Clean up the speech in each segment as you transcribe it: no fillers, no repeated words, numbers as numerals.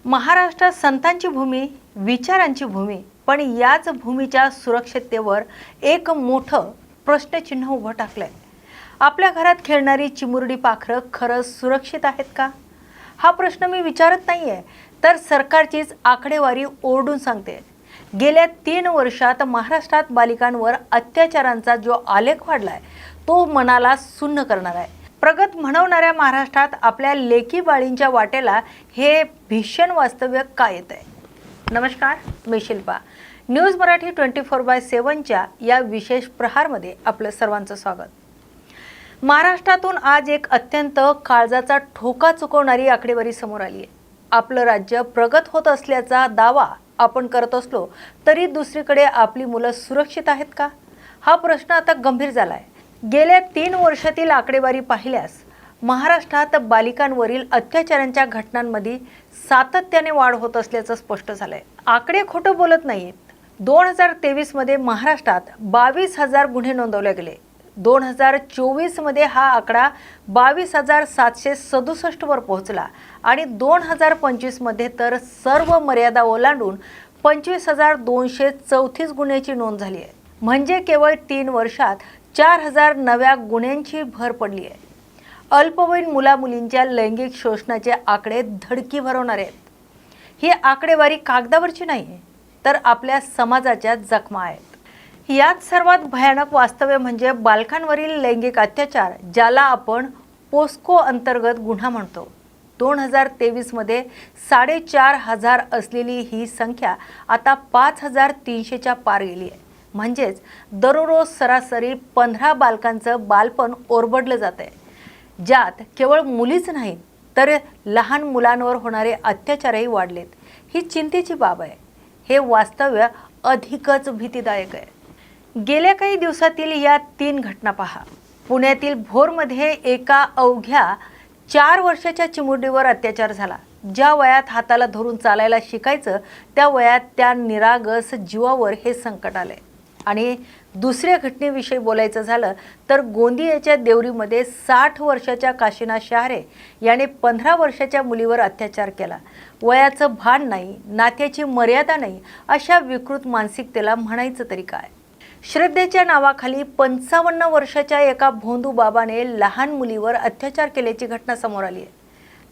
महाराष्ट्र संतांची भूमी, विचारांची भूमी, पण याच भूमीच्या सुरक्षिततेवर एक मोठं प्रश्नचिन्ह उभं टाकलंय। आपल्या घरात खेळणारी चिमुरडी पाखरं खरंच सुरक्षित आहेत का? हा प्रश्न मी विचारत नाहीये, तर सरकारचीच आकडेवारी ओरडून सांगते। गेल्या 3 वर्षात महाराष्ट्रात बालिकांवर अत्याचारांचा जो आलेख वाढलाय तो मनाला सुन्न करणार आहे। प्रगत म्हणवणाऱ्या महाराष्ट्रात आपल्या लेकी बाळींच्या वाटेला हे भीषण वास्तव्य का येत आहे? नमस्कार, मी शिल्पा। न्यूज मराठी 24/7च्या या विशेष प्रहारमध्ये आपलं सर्वांचं स्वागत। महाराष्ट्रातून आज एक अत्यंत काळजाचा ठोका चुकवणारी आकडेवारी समोर आली आहे। आपलं राज्य प्रगत होत असल्याचा दावा आपण करत असलो तरी दुसरीकडे आपली मुलं सुरक्षित आहेत का? हा प्रश्न आता गंभीर झालाय। गेल्या 3 वर्षातील आकडेवारी पाहिल्यास महाराष्ट्रात बालिकांवरील अत्याचारांच्या घटनांमध्ये सातत्याने वाढ होत असल्याचं स्पष्ट झालंय। आकडे खोटं बोलत नाहीत। 2023 मध्ये महाराष्ट्रात 22,000 गुन्हे नोंदवले गेले। 2024 मध्ये हा आकडा 22,767 वर पोहोचला आणि 2025 मध्ये तर सर्व मर्यादा ओलांडून 25,234 गुन्ह्याची नोंद झाली आहे। म्हणजे केवळ 3 वर्षात 4,000 नव्या गुन्ह्यांची भर पडली आहे। अल्पवयीन मुला-मुलींच्या लैंगिक शोषणाचे आकडे धडकी भरवणारे आहेत। ही आकडेवारी कागदावरची नाही, तर आपल्या समाजाच्या जखमा आहेत। यात सर्वात भयानक वास्तव्य म्हणजे बालकांवरील लैंगिक अत्याचार, ज्याला आपण पोस्को अंतर्गत गुन्हा म्हणतो। 2023 मध्ये 4,500 असलेली ही संख्या आता 5,300च्या पार गेली आहे। म्हणजेच दररोज सरासरी 15 बालकांचं बालपण ओरबडलं जात आहे, ज्यात केवळ मुलीच नाहीत तर लहान मुलांवर होणारे अत्याचारही वाढलेत। ही चिंतेची बाब आहे। हे वास्तव्य अधिकच भीतीदायक आहे। गेल्या काही दिवसातील या 3 घटना पहा। पुण्यातील भोरमध्ये एका अवघ्या 4 वर्षाच्या चिमुरडीवर अत्याचार झाला। ज्या वयात हाताला धरून चालायला शिकायचं त्या वयात त्या निरागस जीवावर हे संकट आले। आणि दुसऱ्या घटनेविषयी बोलायचं झालं तर गोंदियाच्या देवरीमध्ये 60 वर्षाच्या काशीनाथ शहारे याने 15 वर्षाच्या मुलीवर अत्याचार केला। वयाचं भान नाही, नात्याची मर्यादा नाही, अशा विकृत मानसिकतेला म्हणायचं तरी काय? श्रद्धेच्या नावाखाली 55 वर्षाच्या एका भोंदू बाबाने लहान मुलीवर अत्याचार केल्याची घटना समोर आली आहे।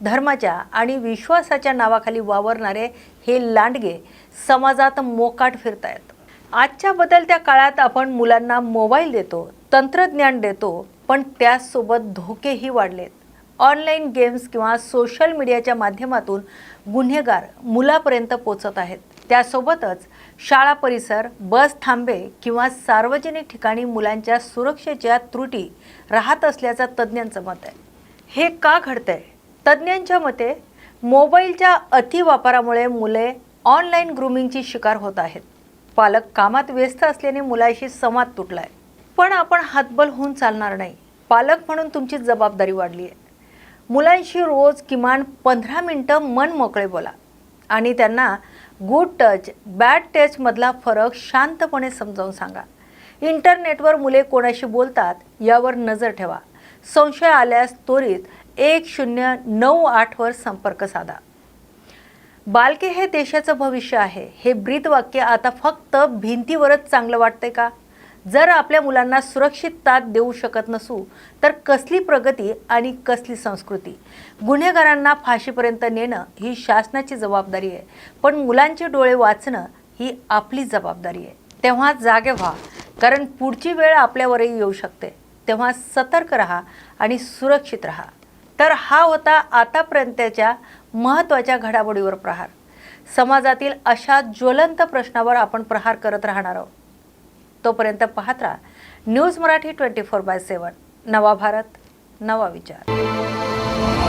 धर्माच्या आणि विश्वासाच्या नावाखाली वावरणारे हे लांडगे समाजात मोकाट फिरतायत। आजच्या बदलत्या काळात आपण मुलांना मोबाईल देतो, तंत्रज्ञान देतो, पण त्यासोबत धोकेही वाढलेत। ऑनलाईन गेम्स किंवा सोशल मीडियाच्या माध्यमातून गुन्हेगार मुलापर्यंत पोहोचत आहेत। त्यासोबतच शाळा परिसर, बस थांबे किंवा सार्वजनिक ठिकाणी मुलांच्या सुरक्षेच्या त्रुटी राहत असल्याचं तज्ज्ञांचं मत आहे। हे का घडतंय? तज्ज्ञांच्या मते मोबाईलच्या अतिवापरामुळे मुले ऑनलाईन ग्रूमिंगची शिकार होत आहेत। पालक कामात व्यस्त असल्याने मुलाशी संवाद तुटलाय। पण आपण हातबल होऊन चालणार नाही। पालक म्हणून तुमची जबाबदारी वाढली आहे। मुलांशी रोज किमान 15 मिनिटं मन मोकळे बोला आणि त्यांना गुड टच, बॅड टच मधला फरक शांतपणे समजावून सांगा। इंटरनेटवर मुले कोणाशी बोलतात यावर नजर ठेवा। संशय आल्यास त्वरित 1098 वर संपर्क साधा। बालके हे देशाचं भविष्य आहे, हे ब्रीदवाक्य आता फक्त भिंतीवरच चांगलं वाटतंय का? जर आपल्या मुलांना सुरक्षितता देऊ शकत नसू तर कसली प्रगती आणि कसली संस्कृती? गुन्हेगारांना फाशीपर्यंत नेणं ही शासनाची जबाबदारी आहे, पण मुलांचे डोळे वाचणं ही आपली जबाबदारी आहे। तेव्हा जागे व्हा, कारण पुढची वेळ आपल्यावरही येऊ शकते। तेव्हा सतर्क राहा आणि सुरक्षित राहा। तर हा होता आतापर्यंतच्या महत्त्वाच्या घडामोडीवर प्रहार। समाजातील अशा ज्वलंत प्रश्नावर आपण प्रहार करत राहणार आहोत। तोपर्यंत पाहत राहा न्यूज मराठी 24/7। नवा भारत, नवा विचार।